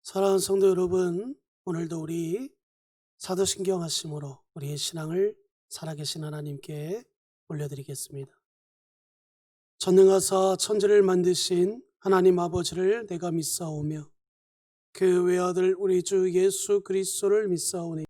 사랑하는 성도 여러분, 오늘도 우리 사도신경 하심으로 우리의 신앙을 살아계신 하나님께 올려드리겠습니다. 전능하사 천지를 만드신 하나님 아버지를 내가 믿사오며 그 외아들 우리 주 예수 그리스도를 믿사오니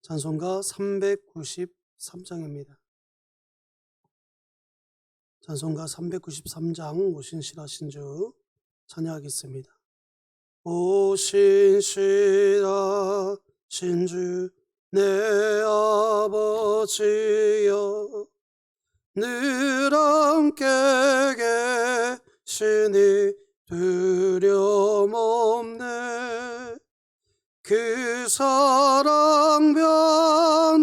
찬송가 393장입니다. 찬송가 393장 오신실하신 주 찬양하겠습니다. 오신실하신 주 내 아버지여 늘 함께 계시니 두려움 없네. 그 사랑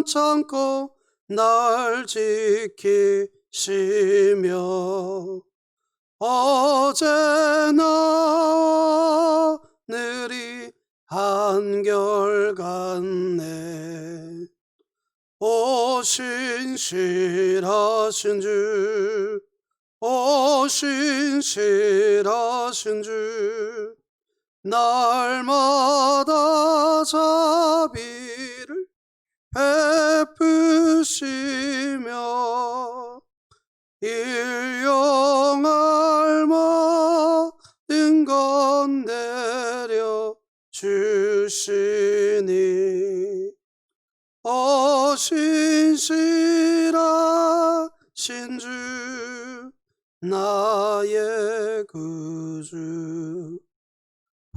변찮고 날 지키시며 어제나 오늘이 한결같네. 오신실하신 주 오신실하신 주 날마다 자비를 베푸시며 일용할 모든 것 내려 주시니 오신실하신 주 나의 구주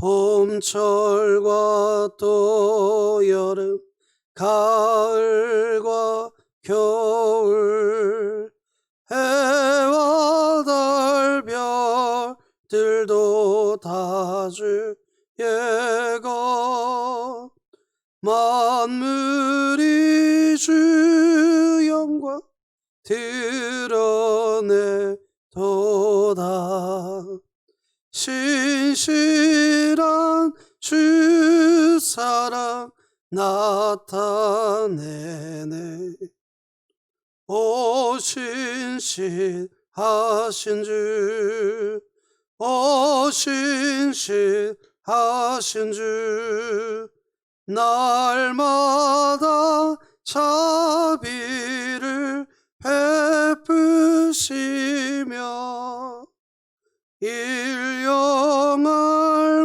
봄철과 또 여름 가을과 겨울 해와 달 별들도 다 주의 것 만물이 주 영광 드러내도다. 신실한 주 사랑 나타내네. 오신실하신 주 오신실하신 주 날마다 자비를 베푸시며 일용할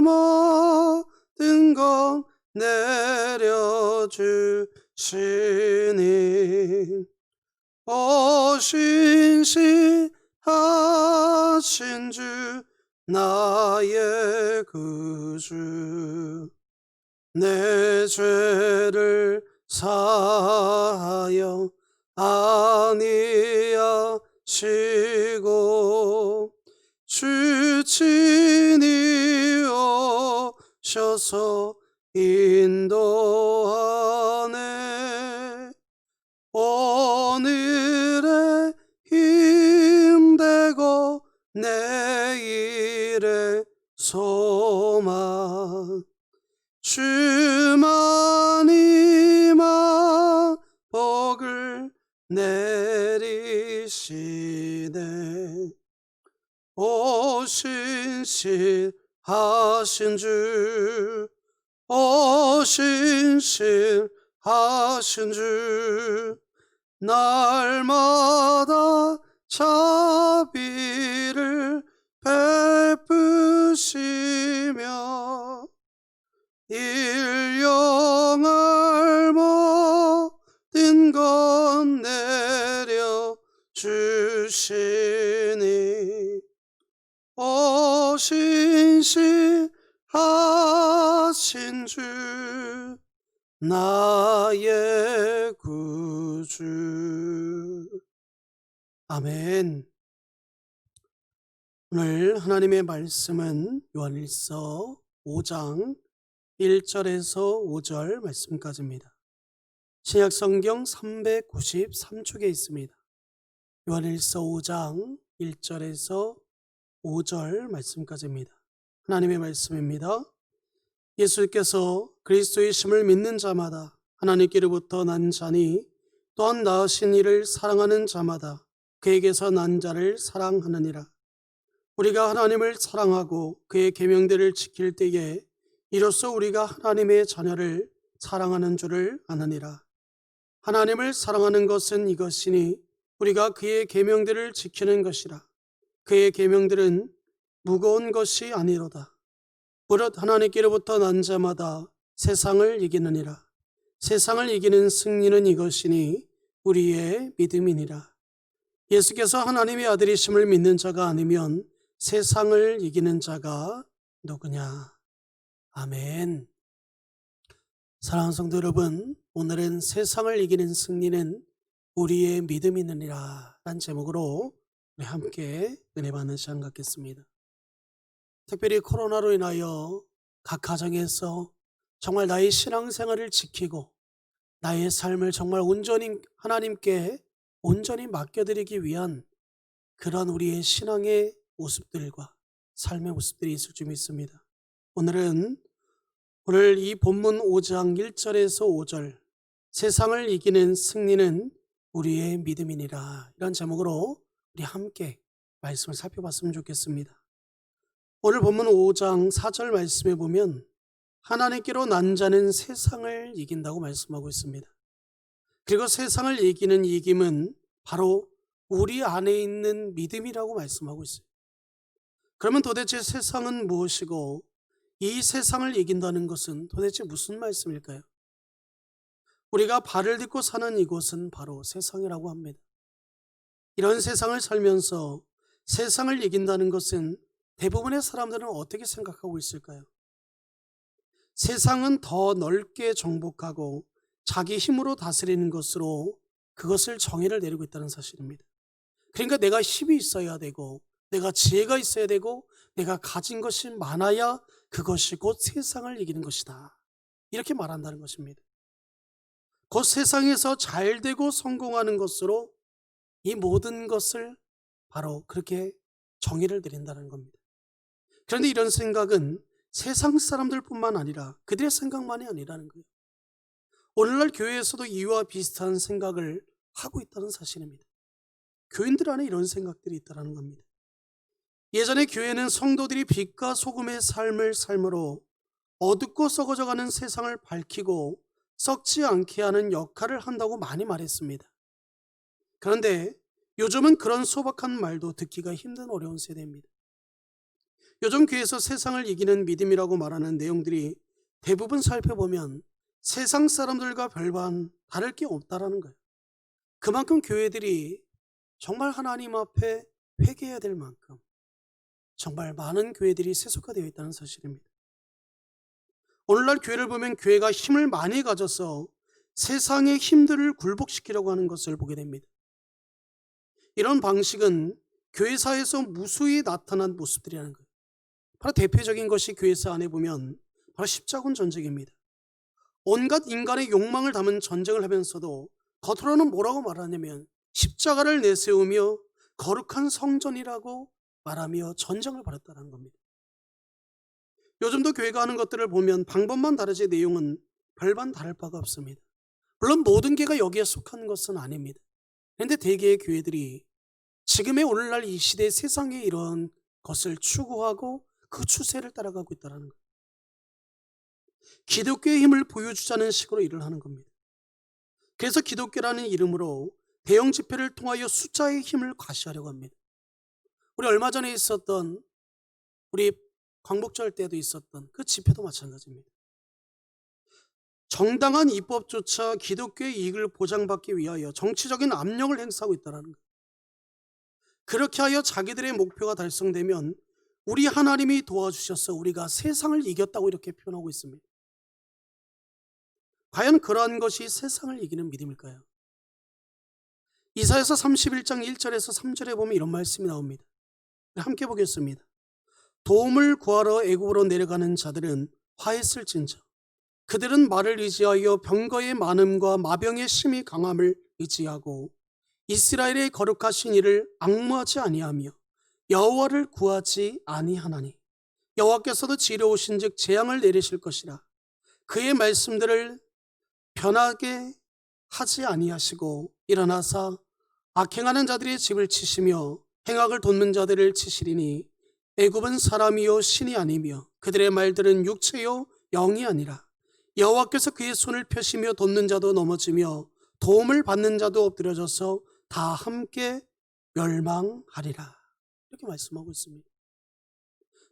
모든 것 내려주시니 오신실하신 주 나의 구주 내 죄를 사하여 아니하시고 주 친히 오셔서 인도하네. 오늘의 힘되고 내일의 소망 주만이만 복을 내리시네. 오신실하신 주 오신실하신 주 날마다 자비를 베푸시며 일용할 모든 것 내려 주시니 신실하신 주 나의 구주. 아멘. 오늘 하나님의 말씀은 요한일서 5장 1절에서 5절 말씀까지입니다. 신약성경 393쪽에 있습니다. 요한일서 5장 1절에서 5절 말씀까지입니다. 하나님의 말씀입니다. 예수께서 그리스도의 심을 믿는 자마다 하나님께로부터 난 자니 또한 낳으신 이를 사랑하는 자마다 그에게서 난 자를 사랑하느니라. 우리가 하나님을 사랑하고 그의 계명들을 지킬 때에 이로써 우리가 하나님의 자녀를 사랑하는 줄을 아느니라. 하나님을 사랑하는 것은 이것이니 우리가 그의 계명들을 지키는 것이라. 그의 계명들은 무거운 것이 아니로다. 무릇 하나님께로부터 난 자마다 세상을 이기느니라. 세상을 이기는 승리는 이것이니 우리의 믿음이니라. 예수께서 하나님의 아들이심을 믿는 자가 아니면 세상을 이기는 자가 누구냐? 아멘. 사랑하는 성도 여러분, 오늘은 세상을 이기는 승리는 우리의 믿음이니라 라는 제목으로 우리 함께 은혜 받는 시간 갖겠습니다. 특별히 코로나로 인하여 각 가정에서 정말 나의 신앙생활을 지키고 나의 삶을 정말 온전히 하나님께 온전히 맡겨드리기 위한 그런 우리의 신앙의 모습들과 삶의 모습들이 있을 줄 믿습니다. 오늘 이 본문 5장 1절에서 5절 세상을 이기는 승리는 우리의 믿음이니라 이런 제목으로 우리 함께 말씀을 살펴봤으면 좋겠습니다. 오늘 본문 5장 4절 말씀에 보면 하나님께로 난 자는 세상을 이긴다고 말씀하고 있습니다. 그리고 세상을 이기는 이김은 바로 우리 안에 있는 믿음이라고 말씀하고 있어요. 그러면 도대체 세상은 무엇이고 이 세상을 이긴다는 것은 도대체 무슨 말씀일까요? 우리가 발을 딛고 사는 이곳은 바로 세상이라고 합니다. 이런 세상을 살면서 세상을 이긴다는 것은 대부분의 사람들은 어떻게 생각하고 있을까요? 세상은 더 넓게 정복하고 자기 힘으로 다스리는 것으로 그것을 정의를 내리고 있다는 사실입니다. 그러니까 내가 힘이 있어야 되고 내가 지혜가 있어야 되고 내가 가진 것이 많아야 그것이 곧 세상을 이기는 것이다. 이렇게 말한다는 것입니다. 곧 세상에서 잘 되고 성공하는 것으로 이 모든 것을 바로 그렇게 정의를 내린다는 겁니다. 그런데 이런 생각은 세상 사람들뿐만 아니라 그들의 생각만이 아니라는 거예요. 오늘날 교회에서도 이와 비슷한 생각을 하고 있다는 사실입니다. 교인들 안에 이런 생각들이 있다는 겁니다. 예전에 교회는 성도들이 빛과 소금의 삶을 삶으로 어둡고 썩어져가는 세상을 밝히고 썩지 않게 하는 역할을 한다고 많이 말했습니다. 그런데 요즘은 그런 소박한 말도 듣기가 힘든 어려운 세대입니다. 요즘 교회에서 세상을 이기는 믿음이라고 말하는 내용들이 대부분 살펴보면 세상 사람들과 별반 다를 게 없다라는 거예요. 그만큼 교회들이 정말 하나님 앞에 회개해야 될 만큼 정말 많은 교회들이 세속화되어 있다는 사실입니다. 오늘날 교회를 보면 교회가 힘을 많이 가져서 세상의 힘들을 굴복시키려고 하는 것을 보게 됩니다. 이런 방식은 교회사에서 무수히 나타난 모습들이라는 거예요. 바로 대표적인 것이 교회사 안에 보면 바로 십자군 전쟁입니다. 온갖 인간의 욕망을 담은 전쟁을 하면서도 겉으로는 뭐라고 말하냐면 십자가를 내세우며 거룩한 성전이라고 말하며 전쟁을 벌였다는 겁니다. 요즘도 교회가 하는 것들을 보면 방법만 다르지 내용은 별반 다를 바가 없습니다. 물론 모든 교회가 여기에 속한 것은 아닙니다. 그런데 대개의 교회들이 지금의 오늘날 이 시대 세상에 이런 것을 추구하고 그 추세를 따라가고 있다는 거예요. 기독교의 힘을 보여주자는 식으로 일을 하는 겁니다. 그래서 기독교라는 이름으로 대형 집회를 통하여 숫자의 힘을 과시하려고 합니다. 우리 얼마 전에 있었던 우리 광복절 때도 있었던 그 집회도 마찬가지입니다. 정당한 입법조차 기독교의 이익을 보장받기 위하여 정치적인 압력을 행사하고 있다는 거예요. 그렇게 하여 자기들의 목표가 달성되면 우리 하나님이 도와주셔서 우리가 세상을 이겼다고 이렇게 표현하고 있습니다. 과연 그러한 것이 세상을 이기는 믿음일까요? 이사야서 31장 1절에서 3절에 보면 이런 말씀이 나옵니다. 함께 보겠습니다. 도움을 구하러 애굽으로 내려가는 자들은 화했을진저 그들은 말을 의지하여 병거의 많음과 마병의 심히 강함을 의지하고 이스라엘의 거룩하신 이를 앙무하지 아니하며 여호와를 구하지 아니하나니 여호와께서도 지혜로우신즉 재앙을 내리실 것이라. 그의 말씀들을 변하게 하지 아니하시고 일어나사 악행하는 자들의 집을 치시며 행악을 돋는 자들을 치시리니 애굽은 사람이요 신이 아니며 그들의 말들은 육체요 영이 아니라 여호와께서 그의 손을 펴시며 돋는 자도 넘어지며 도움을 받는 자도 엎드려져서 다 함께 멸망하리라. 이렇게 말씀하고 있습니다.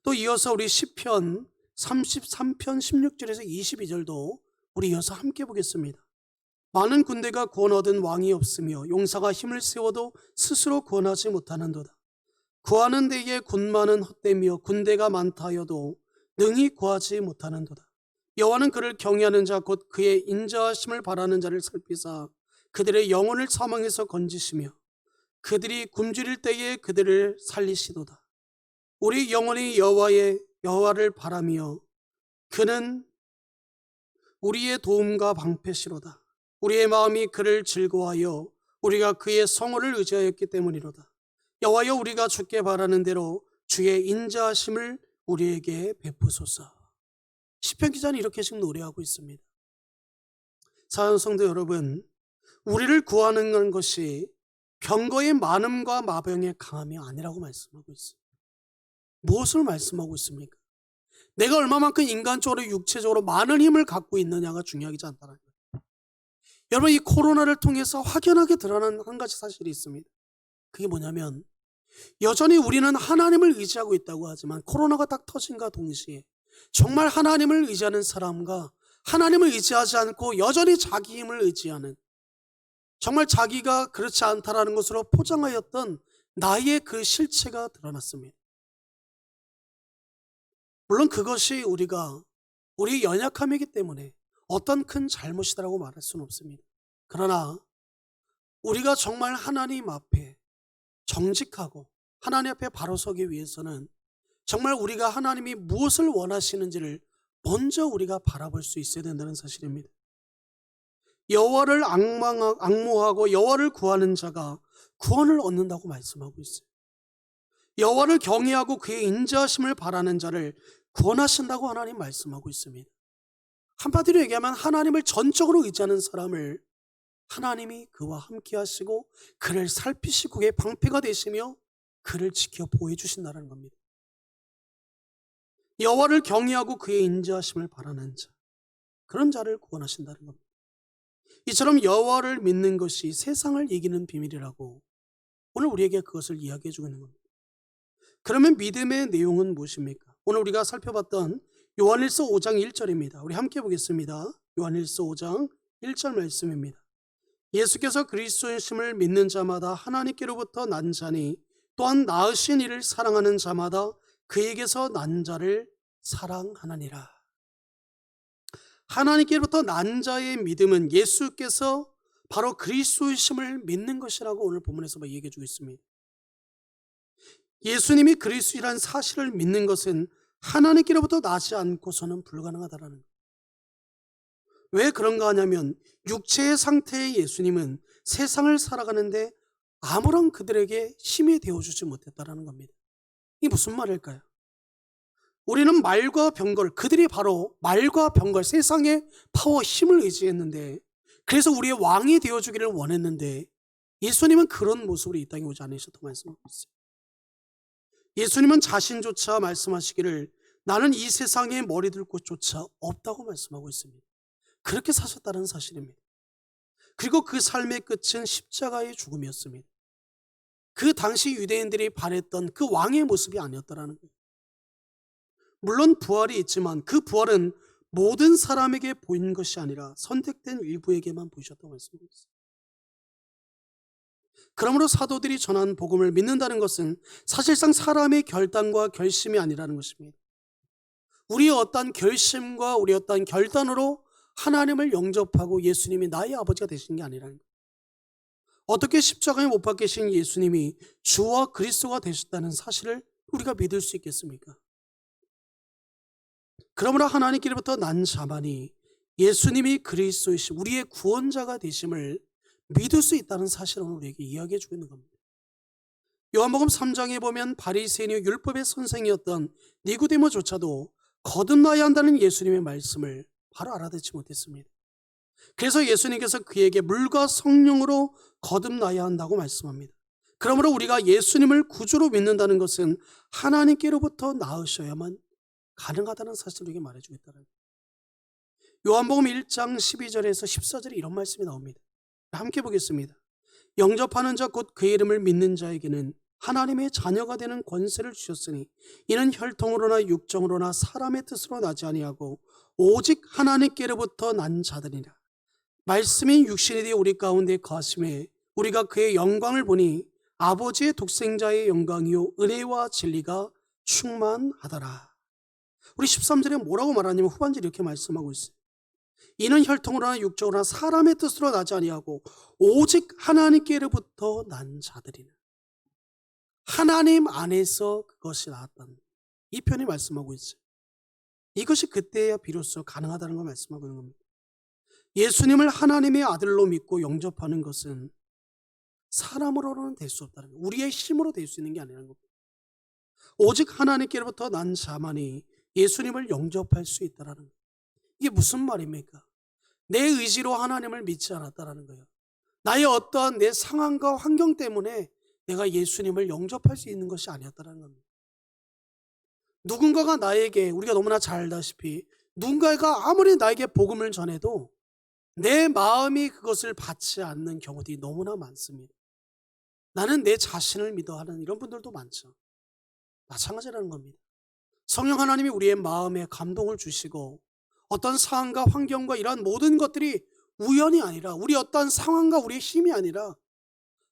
또 이어서 우리 시편 33편 16절에서 22절도 우리 이어서 함께 보겠습니다. 많은 군대가 구원 얻은 왕이 없으며 용사가 힘을 세워도 스스로 구원하지 못하는도다. 구하는 데에 군마는 헛되며 군대가 많다 하여도 능히 구하지 못하는도다. 여호와는 그를 경외하는 자 곧 그의 인자하심을 바라는 자를 살피사 그들의 영혼을 사망에서 건지시며 그들이 굶주릴 때에 그들을 살리시도다. 우리 영혼이 여호와를 바라며 그는 우리의 도움과 방패시로다. 우리의 마음이 그를 즐거워하여 우리가 그의 성호를 의지하였기 때문이로다. 여호와여 우리가 주께 바라는 대로 주의 인자하심을 우리에게 베푸소서. 시편 기자는 이렇게 지금 노래하고 있습니다. 사랑하는 성도 여러분, 우리를 구하는 것이 병거의 많음과 마병의 강함이 아니라고 말씀하고 있습니다. 무엇을 말씀하고 있습니까? 내가 얼마만큼 인간적으로 육체적으로 많은 힘을 갖고 있느냐가 중요하지 않다는 거예요. 여러분, 이 코로나를 통해서 확연하게 드러난 한 가지 사실이 있습니다. 그게 뭐냐면 여전히 우리는 하나님을 의지하고 있다고 하지만 코로나가 딱 터진과 동시에 정말 하나님을 의지하는 사람과 하나님을 의지하지 않고 여전히 자기 힘을 의지하는, 정말 자기가 그렇지 않다라는 것으로 포장하였던 나의 그 실체가 드러났습니다. 물론 그것이 우리의 연약함이기 때문에 어떤 큰 잘못이라고 말할 수는 없습니다. 그러나 우리가 정말 하나님 앞에 정직하고 하나님 앞에 바로 서기 위해서는 정말 우리가 하나님이 무엇을 원하시는지를 먼저 우리가 바라볼 수 있어야 된다는 사실입니다. 여호와를 앙모하고 여호와를 구하는 자가 구원을 얻는다고 말씀하고 있어요. 여호와를 경외하고 그의 인자하심을 바라는 자를 구원하신다고 하나님 말씀하고 있습니다. 한마디로 얘기하면 하나님을 전적으로 의지하는 사람을 하나님이 그와 함께 하시고 그를 살피시고 그의 방패가 되시며 그를 지켜 보호해 주신다는 겁니다. 여호와를 경외하고 그의 인자하심을 바라는 자, 그런 자를 구원하신다는 겁니다. 이처럼 여호와를 믿는 것이 세상을 이기는 비밀이라고 오늘 우리에게 그것을 이야기해 주고 있는 겁니다. 그러면 믿음의 내용은 무엇입니까? 오늘 우리가 살펴봤던 요한일서 5장 1절입니다. 우리 함께 보겠습니다. 요한일서 5장 1절 말씀입니다. 예수께서 그리스도이심을 믿는 자마다 하나님께로부터 난 자니 또한 낳으신 이를 사랑하는 자마다 그에게서 난 자를 사랑하느니라. 하나님께로부터 난 자의 믿음은 예수께서 바로 그리스도이심을 믿는 것이라고 오늘 본문에서 얘기해 주고 있습니다. 예수님이 그리스도이라는 사실을 믿는 것은 하나님께로부터 나지 않고서는 불가능하다라는 거예요. 왜 그런가 하냐면 육체의 상태의 예수님은 세상을 살아가는데 아무런 그들에게 힘이 되어주지 못했다라는 겁니다. 이게 무슨 말일까요? 우리는 말과 병걸, 그들이 바로 말과 병걸, 세상의 파워, 힘을 의지했는데, 그래서 우리의 왕이 되어주기를 원했는데 예수님은 그런 모습으로 이 땅에 오지 않으셨다고 말씀하고 있어요. 예수님은 자신조차 말씀하시기를 나는 이 세상에 머리 둘 곳조차 없다고 말씀하고 있습니다. 그렇게 사셨다는 사실입니다. 그리고 그 삶의 끝은 십자가의 죽음이었습니다. 그 당시 유대인들이 바랬던 그 왕의 모습이 아니었다라는 거예요. 물론 부활이 있지만 그 부활은 모든 사람에게 보인 것이 아니라 선택된 일부에게만 보이셨다고 말씀하고 있어요. 그러므로 사도들이 전한 복음을 믿는다는 것은 사실상 사람의 결단과 결심이 아니라는 것입니다. 우리의 어떤 결심과 우리의 어떤 결단으로 하나님을 영접하고 예수님이 나의 아버지가 되시는 게 아니라는 거예요. 어떻게 십자가에 못 박히신 예수님이 주와 그리스도가 되셨다는 사실을 우리가 믿을 수 있겠습니까? 그러므로 하나님께로부터 난 자만이 예수님이 그리스도이신 우리의 구원자가 되심을 믿을 수 있다는 사실을 우리에게 이야기해 주고 있는 겁니다. 요한복음 3장에 보면 바리새인의 율법의 선생이었던 니고데모조차도 거듭나야 한다는 예수님의 말씀을 바로 알아듣지 못했습니다. 그래서 예수님께서 그에게 물과 성령으로 거듭나야 한다고 말씀합니다. 그러므로 우리가 예수님을 구주로 믿는다는 것은 하나님께로부터 나으셔야만 가능하다는 사실을 우리에게 말해주겠다는 거예요. 요한복음 1장 12절에서 14절에 이런 말씀이 나옵니다. 함께 보겠습니다. 영접하는 자 곧 그의 이름을 믿는 자에게는 하나님의 자녀가 되는 권세를 주셨으니 이는 혈통으로나 육정으로나 사람의 뜻으로 나지 아니하고 오직 하나님께로부터 난 자들이라. 말씀인 육신이 되어 우리 가운데 거하심에 우리가 그의 영광을 보니 아버지의 독생자의 영광이요 은혜와 진리가 충만하더라. 우리 13절에 뭐라고 말하냐면 후반절에 이렇게 말씀하고 있어요. 이는 혈통으로나 육정으로나 사람의 뜻으로 나지 아니하고 오직 하나님께로부터 난 자들이나. 하나님 안에서 그것이 나왔다는 이 편이 말씀하고 있어요. 이것이 그때야 비로소 가능하다는 걸 말씀하고 있는 겁니다. 예수님을 하나님의 아들로 믿고 영접하는 것은 사람으로는 될 수 없다는 거예요. 우리의 힘으로 될 수 있는 게 아니라는 겁니다. 오직 하나님께로부터 난 자만이 예수님을 영접할 수 있다는 거예요. 이게 무슨 말입니까? 내 의지로 하나님을 믿지 않았다는 거예요. 나의 어떠한 내 상황과 환경 때문에 내가 예수님을 영접할 수 있는 것이 아니었다는 겁니다. 누군가가 나에게, 우리가 너무나 잘 알다시피 누군가가 아무리 나에게 복음을 전해도 내 마음이 그것을 받지 않는 경우들이 너무나 많습니다. 나는 내 자신을 믿어 하는 이런 분들도 많죠. 마찬가지라는 겁니다. 성령 하나님이 우리의 마음에 감동을 주시고 어떤 상황과 환경과 이러한 모든 것들이 우연이 아니라 우리 어떤 상황과 우리의 힘이 아니라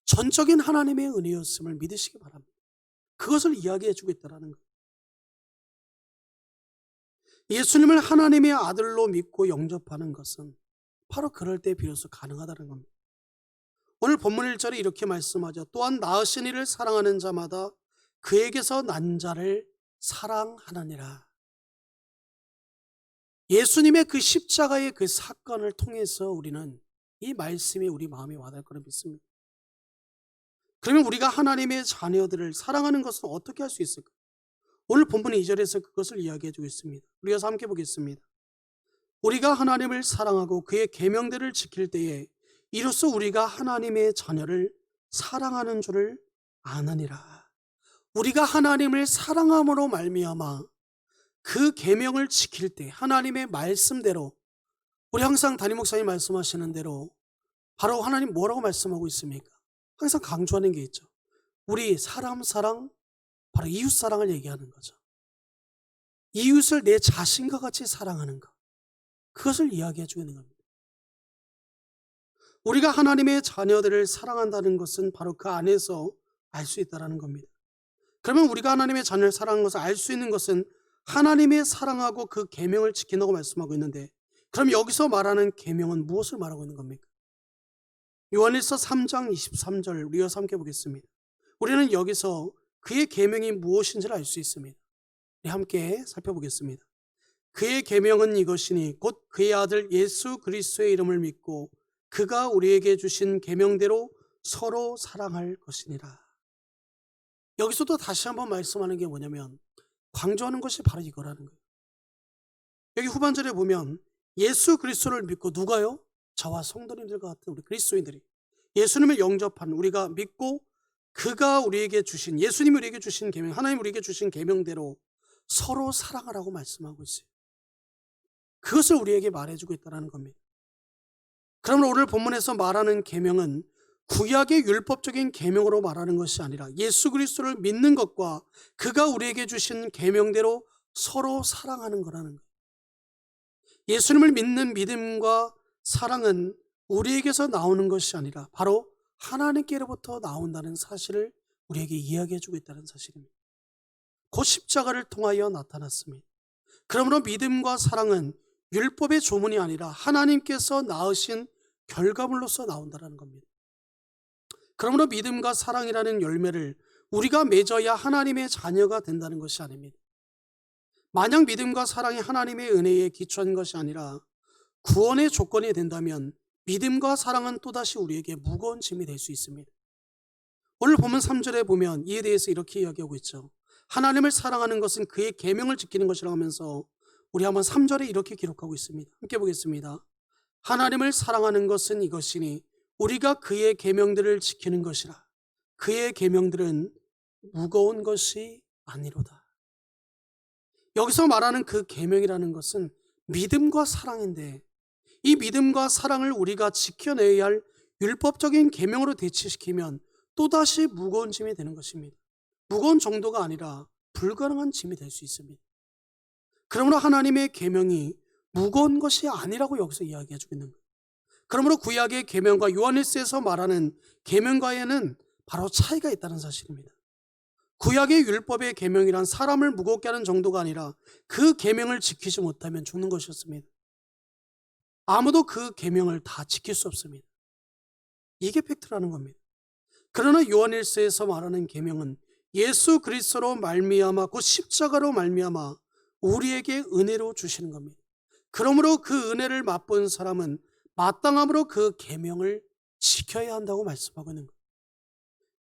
전적인 하나님의 은혜였음을 믿으시기 바랍니다. 그것을 이야기해 주고 있다는 거예요. 예수님을 하나님의 아들로 믿고 영접하는 것은 바로 그럴 때 비로소 가능하다는 겁니다. 오늘 본문 1절에 이렇게 말씀하죠. 또한 낳으신 이를 사랑하는 자마다 그에게서 난 자를 사랑하느니라. 예수님의 그 십자가의 그 사건을 통해서 우리는 이 말씀이 우리 마음에 와닿을 거라 믿습니다. 그러면 우리가 하나님의 자녀들을 사랑하는 것은 어떻게 할 수 있을까? 오늘 본문 2절에서 그것을 이야기해 주고 있습니다. 우리가 함께 보겠습니다. 우리가 하나님을 사랑하고 그의 계명들을 지킬 때에 이로써 우리가 하나님의 자녀를 사랑하는 줄을 아느니라. 우리가 하나님을 사랑함으로 말미암아 그 계명을 지킬 때 하나님의 말씀대로, 우리 항상 담임 목사님 말씀하시는 대로 바로 하나님 뭐라고 말씀하고 있습니까? 항상 강조하는 게 있죠. 우리 사람 사랑, 바로 이웃 사랑을 얘기하는 거죠. 이웃을 내 자신과 같이 사랑하는 것, 그것을 이야기해 주고 있는 겁니다. 우리가 하나님의 자녀들을 사랑한다는 것은 바로 그 안에서 알 수 있다는 겁니다. 그러면 우리가 하나님의 자녀를 사랑하는 것을 알 수 있는 것은 하나님의 사랑하고 그 계명을 지킨다고 말씀하고 있는데, 그럼 여기서 말하는 계명은 무엇을 말하고 있는 겁니까? 요한일서 3장 23절 우리가 함께 보겠습니다. 우리는 여기서 그의 계명이 무엇인지를 알 수 있습니다. 우리 함께 살펴보겠습니다. 그의 계명은 이것이니 곧 그의 아들 예수 그리스도의 이름을 믿고 그가 우리에게 주신 계명대로 서로 사랑할 것이니라. 여기서도 다시 한번 말씀하는 게 뭐냐면 강조하는 것이 바로 이거라는 거예요. 여기 후반절에 보면 예수 그리스도를 믿고, 누가요? 저와 성도님들과 같은 우리 그리스도인들이 예수님을 영접한 우리가 믿고 그가 우리에게 주신, 예수님이 우리에게 주신 계명, 하나님 우리에게 주신 계명대로 서로 사랑하라고 말씀하고 있어요. 그것을 우리에게 말해주고 있다는 겁니다. 그러면 오늘 본문에서 말하는 계명은 구약의 율법적인 계명으로 말하는 것이 아니라 예수 그리스도를 믿는 것과 그가 우리에게 주신 계명대로 서로 사랑하는 거라는 거예요. 예수님을 믿는 믿음과 사랑은 우리에게서 나오는 것이 아니라 바로 하나님께로부터 나온다는 사실을 우리에게 이야기해주고 있다는 사실입니다. 곧 십자가를 통하여 나타났습니다. 그러므로 믿음과 사랑은 율법의 조문이 아니라 하나님께서 낳으신 결과물로서 나온다는 겁니다. 그러므로 믿음과 사랑이라는 열매를 우리가 맺어야 하나님의 자녀가 된다는 것이 아닙니다. 만약 믿음과 사랑이 하나님의 은혜에 기초한 것이 아니라 구원의 조건이 된다면 믿음과 사랑은 또다시 우리에게 무거운 짐이 될 수 있습니다. 오늘 본문 3절에 보면 이에 대해서 이렇게 이야기하고 있죠. 하나님을 사랑하는 것은 그의 계명을 지키는 것이라고 하면서 우리 한번 3절에 이렇게 기록하고 있습니다. 함께 보겠습니다. 하나님을 사랑하는 것은 이것이니 우리가 그의 계명들을 지키는 것이라. 그의 계명들은 무거운 것이 아니로다. 여기서 말하는 그 계명이라는 것은 믿음과 사랑인데, 이 믿음과 사랑을 우리가 지켜내야 할 율법적인 계명으로 대치시키면 또다시 무거운 짐이 되는 것입니다. 무거운 정도가 아니라 불가능한 짐이 될 수 있습니다. 그러므로 하나님의 계명이 무거운 것이 아니라고 여기서 이야기해주고 있는 거예요. 그러므로 구약의 계명과 요한일서에서 말하는 계명과에는 바로 차이가 있다는 사실입니다. 구약의 율법의 계명이란 사람을 무겁게 하는 정도가 아니라 그 계명을 지키지 못하면 죽는 것이었습니다. 아무도 그 계명을 다 지킬 수 없습니다. 이게 팩트라는 겁니다. 그러나 요한일서에서 말하는 계명은 예수 그리스도로 말미암아 곧 십자가로 말미암아 우리에게 은혜로 주시는 겁니다. 그러므로 그 은혜를 맛본 사람은 마땅함으로 그 계명을 지켜야 한다고 말씀하고 있는 거예요.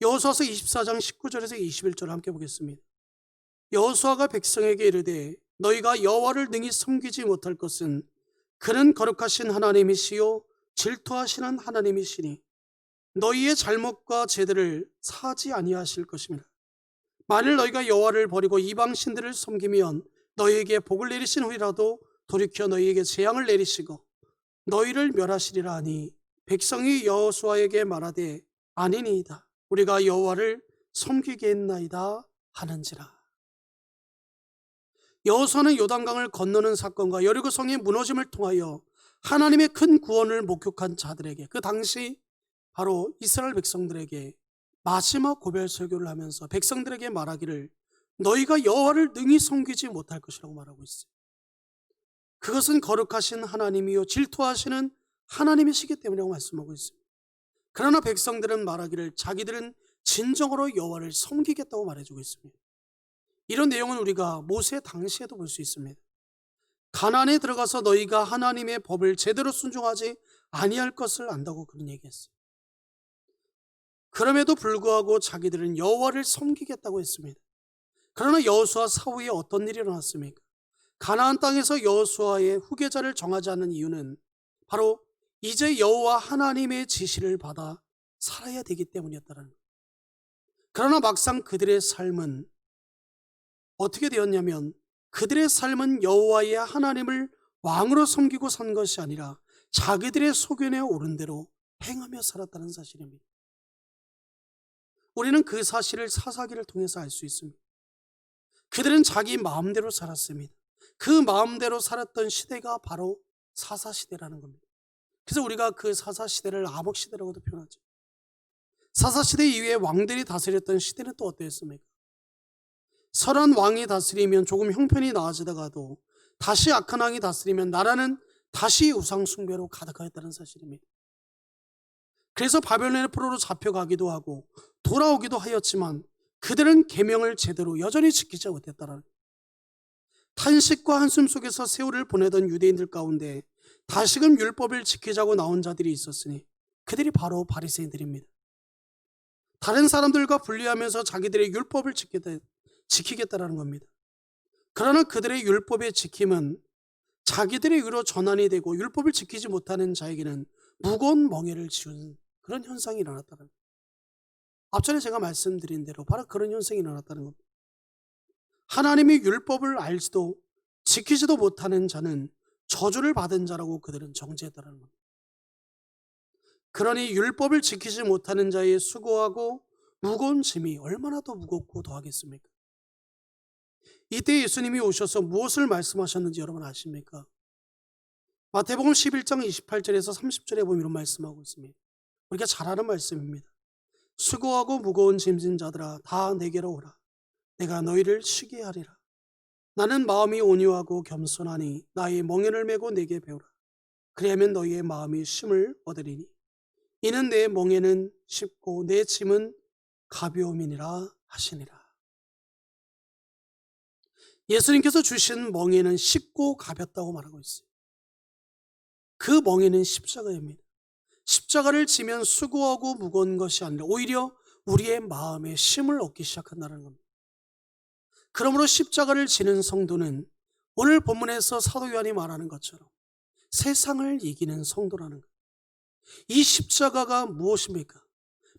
여호수아서 24장 19절에서 21절 함께 보겠습니다. 여호수아가 백성에게 이르되 너희가 여호와를 능히 섬기지 못할 것은 그는 거룩하신 하나님이시요 질투하시는 하나님이시니 너희의 잘못과 죄들을 사하지 아니하실 것입니다. 만일 너희가 여호와를 버리고 이방 신들을 섬기면 너희에게 복을 내리신 후이라도 돌이켜 너희에게 재앙을 내리시고 너희를 멸하시리라 하니 백성이 여호수아에게 말하되 아니니이다. 우리가 여호와를 섬기겠나이다 하는지라. 여호수아는 요단강을 건너는 사건과 여리고성의 무너짐을 통하여 하나님의 큰 구원을 목격한 자들에게, 그 당시 바로 이스라엘 백성들에게 마지막 고별 설교를 하면서 백성들에게 말하기를 너희가 여호와를 능히 섬기지 못할 것이라고 말하고 있어요. 그것은 거룩하신 하나님이요 질투하시는 하나님이시기 때문이라고 말씀하고 있습니다. 그러나 백성들은 말하기를 자기들은 진정으로 여호와를 섬기겠다고 말해주고 있습니다. 이런 내용은 우리가 모세 당시에도 볼 수 있습니다. 가나안에 들어가서 너희가 하나님의 법을 제대로 순종하지 아니할 것을 안다고 그런 얘기했어요. 그럼에도 불구하고 자기들은 여호와를 섬기겠다고 했습니다. 그러나 여호수아 사후에 어떤 일이 일어났습니까? 가나안 땅에서 여호수아의 후계자를 정하지 않는 이유는 바로 이제 여호와 하나님의 지시를 받아 살아야 되기 때문이었다는 거예요. 그러나 막상 그들의 삶은 어떻게 되었냐면 그들의 삶은 여호와의 하나님을 왕으로 섬기고 산 것이 아니라 자기들의 소견에 오른 대로 행하며 살았다는 사실입니다. 우리는 그 사실을 사사기를 통해서 알 수 있습니다. 그들은 자기 마음대로 살았습니다. 그 마음대로 살았던 시대가 바로 사사시대라는 겁니다. 그래서 우리가 그 사사시대를 암흑시대라고도 표현하죠. 사사시대 이후에 왕들이 다스렸던 시대는 또 어땠습니까? 선한 왕이 다스리면 조금 형편이 나아지다가도 다시 악한 왕이 다스리면 나라는 다시 우상숭배로 가득하였다는 사실입니다. 그래서 바벨론의 포로로 잡혀가기도 하고 돌아오기도 하였지만 그들은 계명을 제대로 여전히 지키지 못했다는 거예요. 탄식과 한숨 속에서 세월을 보내던 유대인들 가운데 다시금 율법을 지키자고 나온 자들이 있었으니 그들이 바로 바리새인들입니다. 다른 사람들과 분리하면서 자기들의 율법을 지키겠다라는 겁니다. 그러나 그들의 율법의 지킴은 자기들의 의로 전환이 되고 율법을 지키지 못하는 자에게는 무거운 멍에를 지우는 그런 현상이 일어났다는 겁니다. 앞전에 제가 말씀드린 대로 바로 그런 현상이 일어났다는 겁니다. 하나님의 율법을 알지도 지키지도 못하는 자는 저주를 받은 자라고 그들은 정죄했다는 겁니다. 그러니 율법을 지키지 못하는 자의 수고하고 무거운 짐이 얼마나 더 무겁고 더하겠습니까? 이때 예수님이 오셔서 무엇을 말씀하셨는지 여러분 아십니까? 마태복음 11장 28절에서 30절에 보면 이런 말씀하고 있습니다. 우리가 잘 아는 말씀입니다. 수고하고 무거운 짐진 자들아 다 내게로 오라. 내가 너희를 쉬게 하리라. 나는 마음이 온유하고 겸손하니 나의 멍에를 메고 내게 배우라. 그리하면 너희의 마음이 쉼을 얻으리니 이는 내 멍에는 쉽고 내 짐은 가벼움이니라 하시니라. 예수님께서 주신 멍에는 쉽고 가볍다고 말하고 있어요. 그 멍에는 십자가입니다. 십자가를 지면 수고하고 무거운 것이 아니라 오히려 우리의 마음에 쉼을 얻기 시작한다는 겁니다. 그러므로 십자가를 지는 성도는 오늘 본문에서 사도 요한이 말하는 것처럼 세상을 이기는 성도라는 거예요. 이 십자가가 무엇입니까?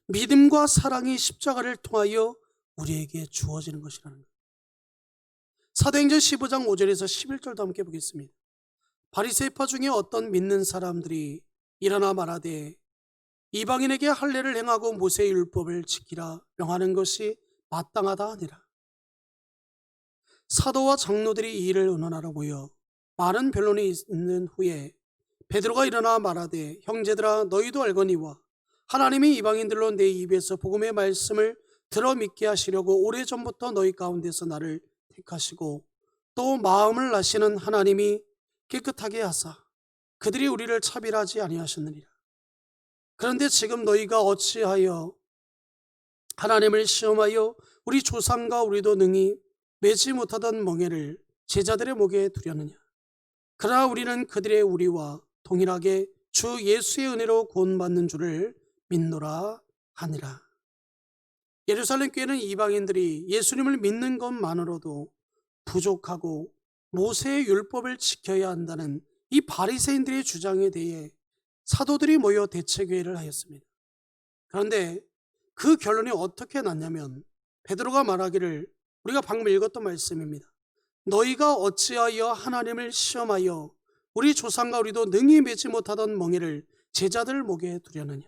믿음과 사랑이 십자가를 통하여 우리에게 주어지는 것이라는 거예요. 사도행전 15장 5절에서 11절도 함께 보겠습니다. 바리새파 중에 어떤 믿는 사람들이 일어나 말하되 이방인에게 할례를 행하고 모세의 율법을 지키라 명하는 것이 마땅하다 하니라. 사도와 장로들이 이 일을 의논하러 모여 많은 변론이 있는 후에 베드로가 일어나 말하되 형제들아 너희도 알거니와 하나님이 이방인들로 내 입에서 복음의 말씀을 들어 믿게 하시려고 오래전부터 너희 가운데서 나를 택하시고 또 마음을 아시는 하나님이 깨끗하게 하사 그들이 우리를 차별하지 아니하셨느니라. 그런데 지금 너희가 어찌하여 하나님을 시험하여 우리 조상과 우리도 능히 매지 못하던 멍에를 제자들의 목에 두려느냐. 그러나 우리는 그들의 우리와 동일하게 주 예수의 은혜로 구원받는 줄을 믿노라 하니라. 예루살렘 교회는 이방인들이 예수님을 믿는 것만으로도 부족하고 모세의 율법을 지켜야 한다는 이 바리새인들의 주장에 대해 사도들이 모여 대책회의를 하였습니다. 그런데 그 결론이 어떻게 났냐면 베드로가 말하기를 우리가 방금 읽었던 말씀입니다. 너희가 어찌하여 하나님을 시험하여 우리 조상과 우리도 능히 매지 못하던 멍에를 제자들 목에 두려느냐.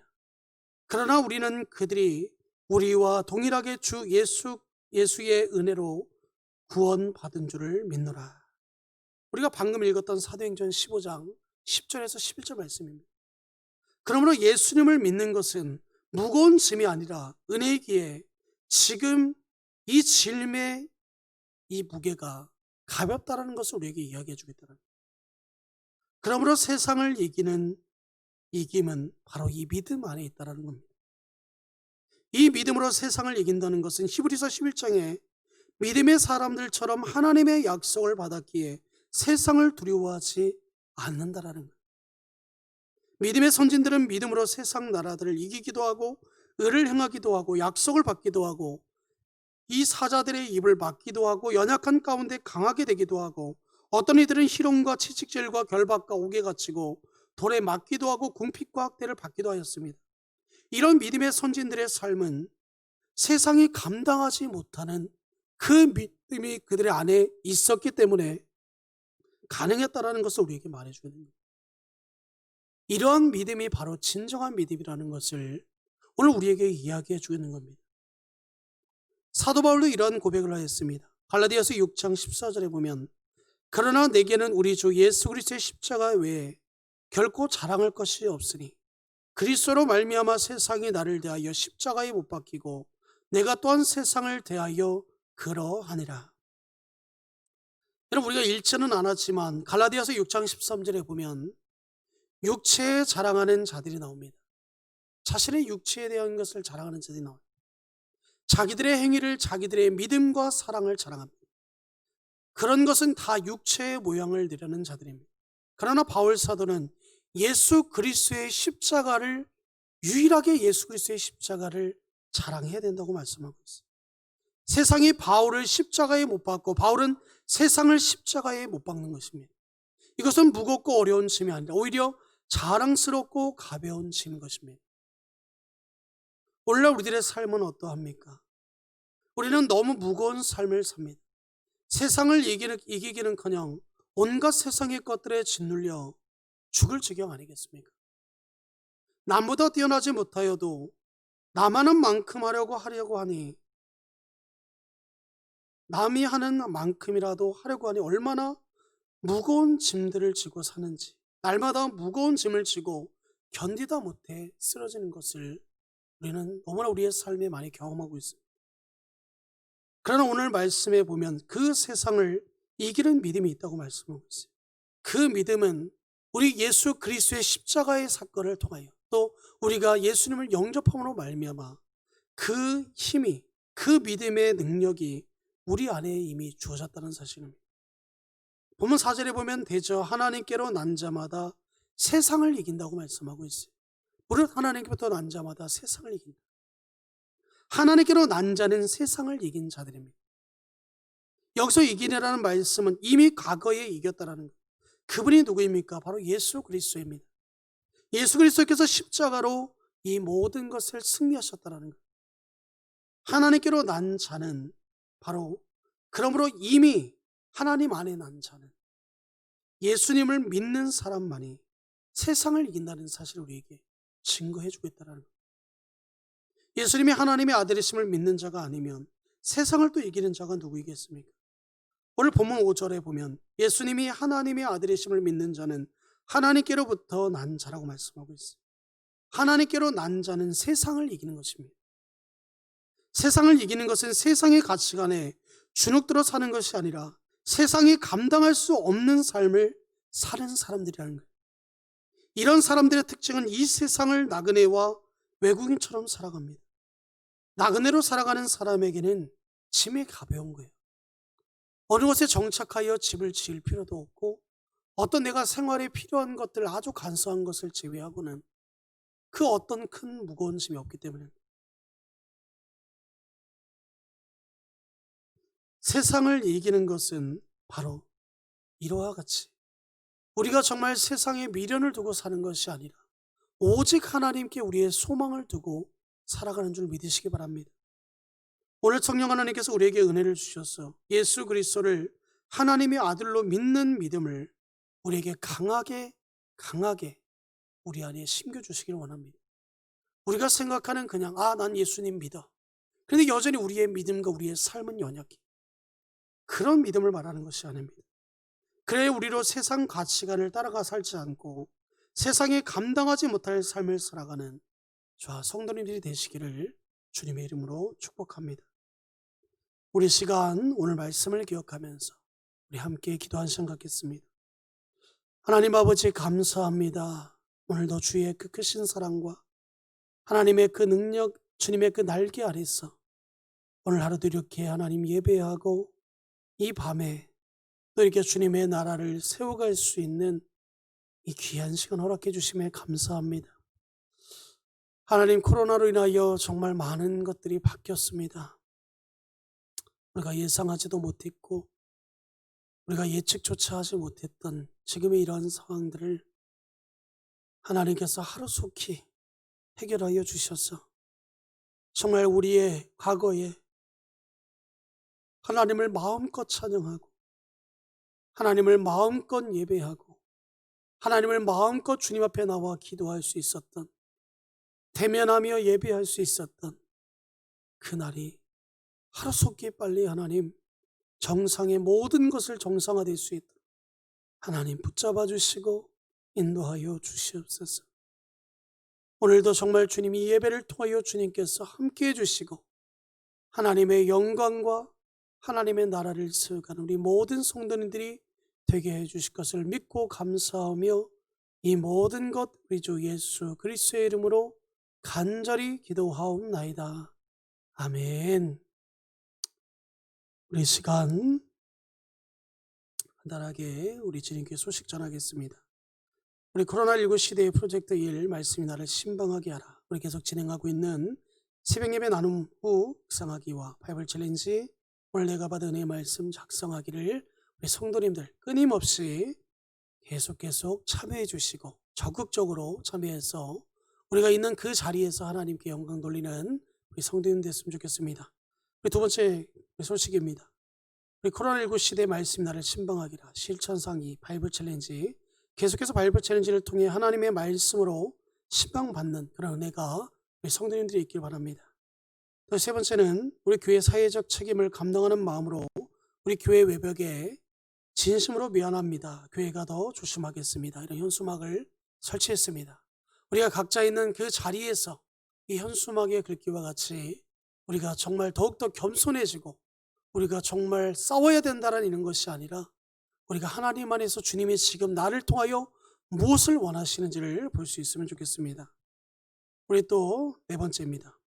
그러나 우리는 그들이 우리와 동일하게 주 예수의 은혜로 구원받은 줄을 믿노라. 우리가 방금 읽었던 사도행전 15장 10절에서 11절 말씀입니다. 그러므로 예수님을 믿는 것은 무거운 짐이 아니라 은혜이기에 지금 이 짐의 이 무게가 가볍다라는 것을 우리에게 이야기해 주겠다는 거예요. 그러므로 세상을 이기는 이김은 바로 이 믿음 안에 있다는 겁니다. 이 믿음으로 세상을 이긴다는 것은 히브리서 11장에 믿음의 사람들처럼 하나님의 약속을 받았기에 세상을 두려워하지 않는다라는 거예요. 믿음의 선진들은 믿음으로 세상 나라들을 이기기도 하고 의를 행하기도 하고 약속을 받기도 하고 이 사자들의 입을 막기도 하고 연약한 가운데 강하게 되기도 하고 어떤 이들은 희롱과 채찍질과 결박과 옥에 갇히고 돌에 맞기도 하고 궁핍과 학대를 받기도 하였습니다. 이런 믿음의 선진들의 삶은 세상이 감당하지 못하는 그 믿음이 그들의 안에 있었기 때문에 가능했다라는 것을 우리에게 말해주는 겁니다. 이러한 믿음이 바로 진정한 믿음이라는 것을 오늘 우리에게 이야기해 주는 겁니다. 사도 바울도 이러한 고백을 하였습니다. 갈라디아서 6장 14절에 보면 그러나 내게는 우리 주 예수 그리스도의 십자가 외에 결코 자랑할 것이 없으니 그리스도로 말미암아 세상이 나를 대하여 십자가에 못 박히고 내가 또한 세상을 대하여 그러하니라. 여러분 우리가 읽지는 않았지만 갈라디아서 6장 13절에 보면 육체에 자랑하는 자들이 나옵니다. 자신의 육체에 대한 것을 자랑하는 자들이 나와요. 자기들의 행위를 자기들의 믿음과 사랑을 자랑합니다. 그런 것은 다 육체의 모양을 내려는 자들입니다. 그러나 바울 사도는 예수 그리스도의 십자가를 유일하게 예수 그리스도의 십자가를 자랑해야 된다고 말씀하고 있어요. 세상이 바울을 십자가에 못 박고 바울은 세상을 십자가에 못 박는 것입니다. 이것은 무겁고 어려운 짐이 아니라 오히려 자랑스럽고 가벼운 짐인 것입니다. 오늘날 우리들의 삶은 어떠합니까? 우리는 너무 무거운 삶을 삽니다. 세상을 이기기는커녕 온갖 세상의 것들에 짓눌려 죽을 지경 아니겠습니까? 남보다 뛰어나지 못하여도 나만 한 만큼 하려고 하니 남이 하는 만큼이라도 하려고 하니 얼마나 무거운 짐들을 지고 사는지, 날마다 무거운 짐을 지고 견디다 못해 쓰러지는 것을 우리는 너무나 우리의 삶에 많이 경험하고 있습니다. 그러나 오늘 말씀에 보면 그 세상을 이기는 믿음이 있다고 말씀하고 있어요. 그 믿음은 우리 예수 그리스도의 십자가의 사건을 통하여 또 우리가 예수님을 영접함으로 말미암아 그 힘이, 그 믿음의 능력이 우리 안에 이미 주어졌다는 사실입니다. 본문 4절에 보면 대저 하나님께로 난 자마다 세상을 이긴다고 말씀하고 있어요. 무릇 하나님께부터 난 자마다 세상을 이긴다. 하나님께로 난 자는 세상을 이긴 자들입니다. 여기서 이기라는 말씀은 이미 과거에 이겼다라는 거예요. 그분이 누구입니까? 바로 예수 그리스도입니다. 예수 그리스도께서 십자가로 이 모든 것을 승리하셨다는 거예요. 하나님께로 난 자는 바로 그러므로 이미 하나님 안에 난 자는 예수님을 믿는 사람만이 세상을 이긴다는 사실을 우리에게 증거해 주고 있다는 거예요. 예수님이 하나님의 아들이심을 믿는 자가 아니면 세상을 또 이기는 자가 누구이겠습니까? 오늘 본문 5절에 보면 예수님이 하나님의 아들이심을 믿는 자는 하나님께로부터 난 자라고 말씀하고 있어요. 하나님께로 난 자는 세상을 이기는 것입니다. 세상을 이기는 것은 세상의 가치관에 주눅들어 사는 것이 아니라 세상이 감당할 수 없는 삶을 사는 사람들이라는 거예요. 이런 사람들의 특징은 이 세상을 나그네와 외국인처럼 살아갑니다. 나그네로 살아가는 사람에게는 짐이 가벼운 거예요. 어느 곳에 정착하여 집을 지을 필요도 없고 어떤 내가 생활에 필요한 것들 아주 간소한 것을 제외하고는 그 어떤 큰 무거운 짐이 없기 때문에 세상을 이기는 것은 바로 이와 같이 우리가 정말 세상에 미련을 두고 사는 것이 아니라 오직 하나님께 우리의 소망을 두고 살아가는 줄 믿으시기 바랍니다. 오늘 성령 하나님께서 우리에게 은혜를 주셔서 예수 그리스도를 하나님의 아들로 믿는 믿음을 우리에게 강하게 우리 안에 심겨주시기를 원합니다. 우리가 생각하는 그냥 난 예수님 믿어. 그런데 여전히 우리의 믿음과 우리의 삶은 연약해. 그런 믿음을 말하는 것이 아닙니다. 그래 우리로 세상 가치관을 따라가 살지 않고 세상에 감당하지 못할 삶을 살아가는 저와 성도님들이 되시기를 주님의 이름으로 축복합니다. 우리 시간 오늘 말씀을 기억하면서 우리 함께 기도한 시간 갖겠습니다. 하나님 아버지 감사합니다. 오늘도 주의 그 크신 사랑과 하나님의 그 능력, 주님의 그 날개 아래서 오늘 하루도 이렇게 하나님 예배하고 이 밤에 또 이렇게 주님의 나라를 세워갈 수 있는 이 귀한 시간 허락해 주심에 감사합니다. 하나님 코로나로 인하여 정말 많은 것들이 바뀌었습니다. 우리가 예상하지도 못했고 우리가 예측조차 하지 못했던 지금의 이러한 상황들을 하나님께서 하루속히 해결하여 주셔서 정말 우리의 과거에 하나님을 마음껏 찬양하고 하나님을 마음껏 예배하고 하나님을 마음껏 주님 앞에 나와 기도할 수 있었던 대면하며 예배할 수 있었던 그날이 하루속히 빨리 하나님 정상의 모든 것을 정상화될 수 있도록 하나님 붙잡아 주시고 인도하여 주시옵소서. 오늘도 정말 주님이 예배를 통하여 주님께서 함께해 주시고 하나님의 영광과 하나님의 나라를 세워가는 우리 모든 성도님들이 되게 해주실 것을 믿고 감사하며 이 모든 것 우리 주 예수 그리스도의 이름으로 간절히 기도하옵나이다. 아멘. 우리 시간 간단하게 우리 주님께 소식 전하겠습니다. 우리 코로나19 시대의 프로젝트 1 말씀이 나를 신방하게 하라. 우리 계속 진행하고 있는 새벽예배 나눔 후 묵상하기와 바이블 챌린지 오늘 내가 받은 은혜의 말씀 작성하기를 우리 성도님들 끊임없이 계속 참여해 주시고 적극적으로 참여해서 우리가 있는 그 자리에서 하나님께 영광 돌리는 우리 성도님 됐으면 좋겠습니다. 우리 두 번째 소식입니다. 우리 코로나19 시대의 말씀 나를 신방하기라 실천상이 바이블 챌린지 계속해서 바이블 챌린지를 통해 하나님의 말씀으로 신방받는 그런 은혜가 우리 성도님들이 있길 바랍니다. 또 세 번째는 우리 교회 사회적 책임을 감당하는 마음으로 우리 교회 외벽에 진심으로 미안합니다. 교회가 더 조심하겠습니다. 이런 현수막을 설치했습니다. 우리가 각자 있는 그 자리에서 이 현수막의 글귀와 같이 우리가 정말 더욱더 겸손해지고 우리가 정말 싸워야 된다는 이런 것이 아니라 우리가 하나님 안에서 주님이 지금 나를 통하여 무엇을 원하시는지를 볼 수 있으면 좋겠습니다. 우리 또 네 번째입니다.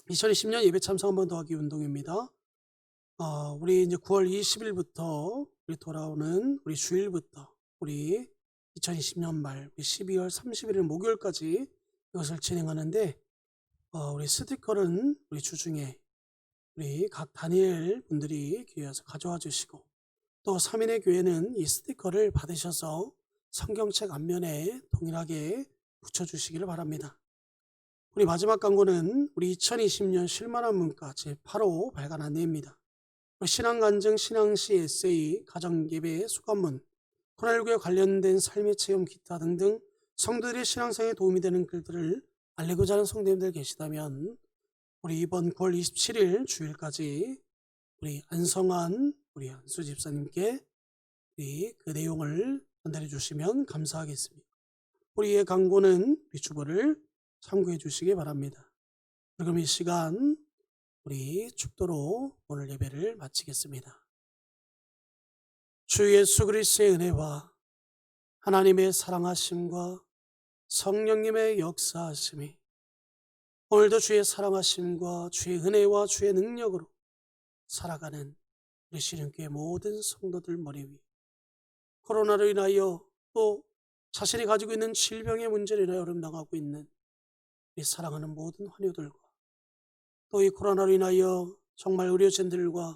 2020년 예배 참석 한 번 더 하기 운동입니다. 우리 이제 9월 20일부터 우리 돌아오는 우리 주일부터 우리 2020년 말 우리 12월 31일 목요일까지 이것을 진행하는데 우리 스티커는 우리 주중에 우리 각 다니엘 분들이 교회 와서 가져와 주시고 또 3인의 교회는 이 스티커를 받으셔서 성경책 앞면에 동일하게 붙여주시기를 바랍니다. 우리 마지막 광고는 우리 2020년 실만한 문과 제8호 발간 안내입니다. 신앙간증, 신앙시, 에세이, 가정예배, 수감문, 코로나19에 관련된 삶의 체험, 기타 등등 성도들의 신앙생활에 도움이 되는 글들을 알리고자 하는 성도님들 계시다면 우리 이번 9월 27일 주일까지 우리 안성환 우리 안수 집사님께 우리 그 내용을 전달해 주시면 감사하겠습니다. 우리의 광고는 우리 주보를 참고해 주시기 바랍니다. 그럼 이 시간 우리 축도로 오늘 예배를 마치겠습니다. 주 예수 그리스도의 은혜와 하나님의 사랑하심과 성령님의 역사하심이 오늘도 주의 사랑하심과 주의 은혜와 주의 능력으로 살아가는 우리 신흥교회 모든 성도들 머리 위 코로나로 인하여 또 자신이 가지고 있는 질병의 문제로 인하여 어려움당하고 있는 우리 사랑하는 모든 환우들과 또 이 코로나로 인하여 정말 의료진들과